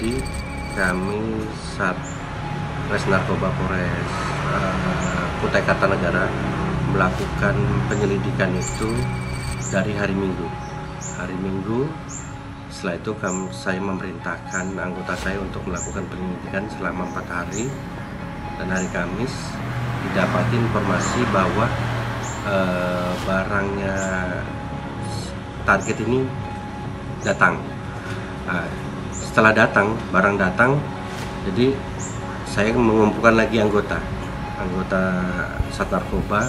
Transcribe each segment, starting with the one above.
Jadi kami Satres Narkoba Polres Kutai Kartanegara melakukan penyelidikan itu dari hari Minggu. Setelah itu saya memerintahkan anggota saya untuk melakukan penyelidikan selama 4 hari. Dan hari Kamis didapati informasi bahwa barangnya target ini datang. Setelah barang datang, jadi saya mengumpulkan lagi anggota Sat Narkoba.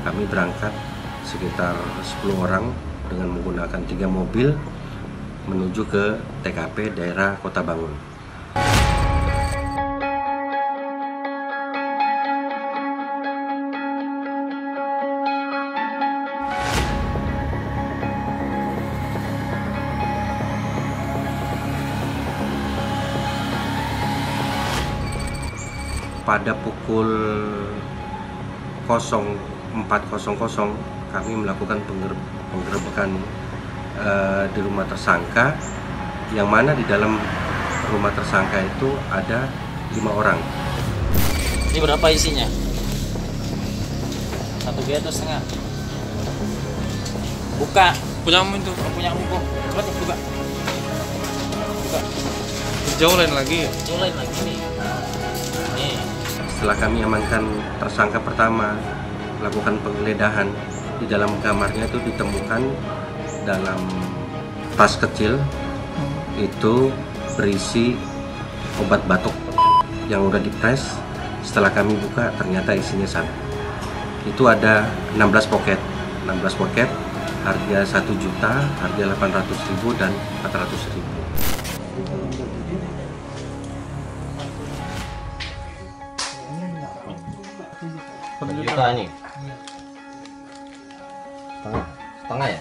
Kami berangkat sekitar 10 orang dengan menggunakan 3 mobil menuju ke TKP daerah Kota Bangun. Pada pukul 04.00 kami melakukan penggerebekan di rumah tersangka, yang mana di dalam rumah tersangka itu ada 5 orang. Ini berapa isinya? 1 G atau setengah? Buka. Punyamu itu? Punya buku. Coba buka. Buka. Jauh lain lagi. Jauh lain lagi nih. Nih. Setelah kami amankan tersangka pertama, melakukan penggeledahan, di dalam kamarnya itu ditemukan dalam tas kecil itu berisi obat batuk yang udah dipres. Setelah kami buka, ternyata isinya sabu. Itu ada 16 poket harga 1 juta, harga 800.000 dan 400.000. Juta ini setengah ya.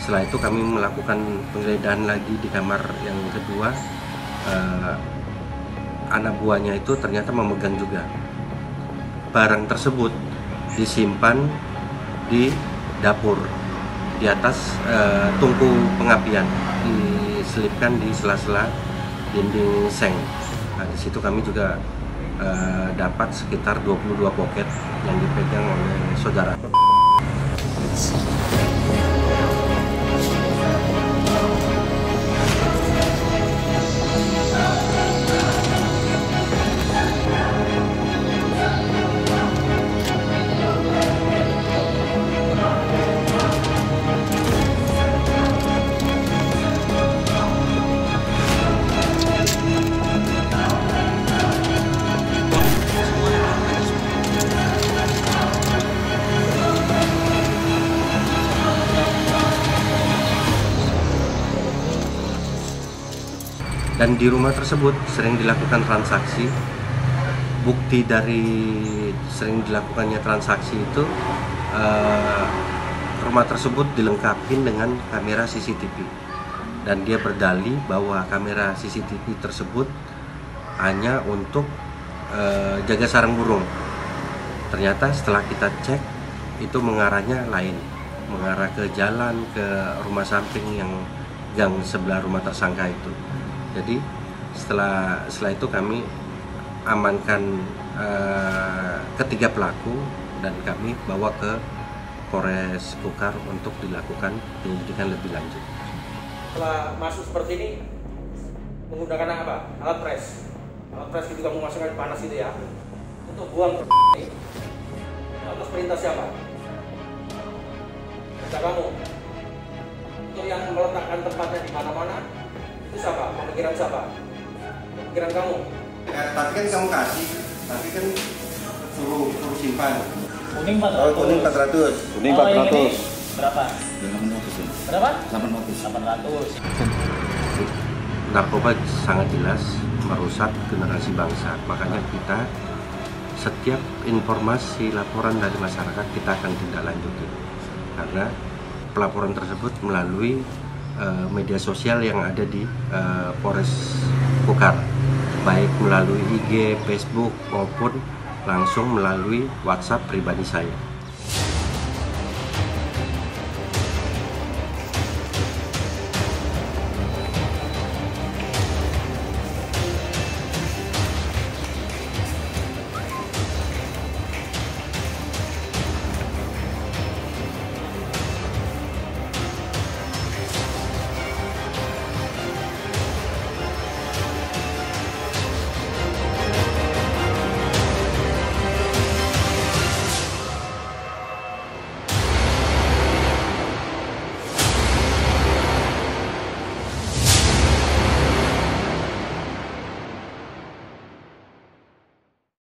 Setelah itu kami melakukan penggeledahan lagi di kamar yang kedua. Anak buahnya itu ternyata memegang juga. Barang tersebut disimpan di dapur, di atas tungku pengapian, diselipkan di sela-sela dinding seng. Nah, di situ kami juga dapat sekitar 22 poket yang dipegang oleh saudara. Dan di rumah tersebut sering dilakukan transaksi. Bukti dari sering dilakukannya transaksi itu, rumah tersebut dilengkapi dengan kamera CCTV. Dan dia berdalih bahwa kamera CCTV tersebut hanya untuk jaga sarang burung. Ternyata setelah kita cek, itu mengarahnya lain, mengarah ke jalan, ke rumah samping yang gang sebelah rumah tersangka itu. Jadi setelah itu kami amankan ketiga pelaku dan kami bawa ke Polres Kukar untuk dilakukan penyelidikan lebih lanjut. Setelah masuk seperti ini, menggunakan apa? Alat pres. Alat pres itu kamu masukkan panas itu ya. Untuk buang ini, atas perintah siapa? Perintah kamu. Untuk yang meletakkan tempatnya di mana-mana, itu siapa? Pemikiran siapa? Pemikiran kamu? Tadi kan kamu kasih, tapi kan suruh simpan. Kuning 400. Kuning 400. Kuning Oh, yang 400. ini berapa? 800. Berapa? 800. 800. Narkoba sangat jelas merusak generasi bangsa. Makanya kita setiap informasi laporan dari masyarakat kita akan tindak lanjuti. Karena pelaporan tersebut melalui media sosial yang ada di Polres Kukar, baik melalui IG, Facebook maupun langsung melalui WhatsApp pribadi saya.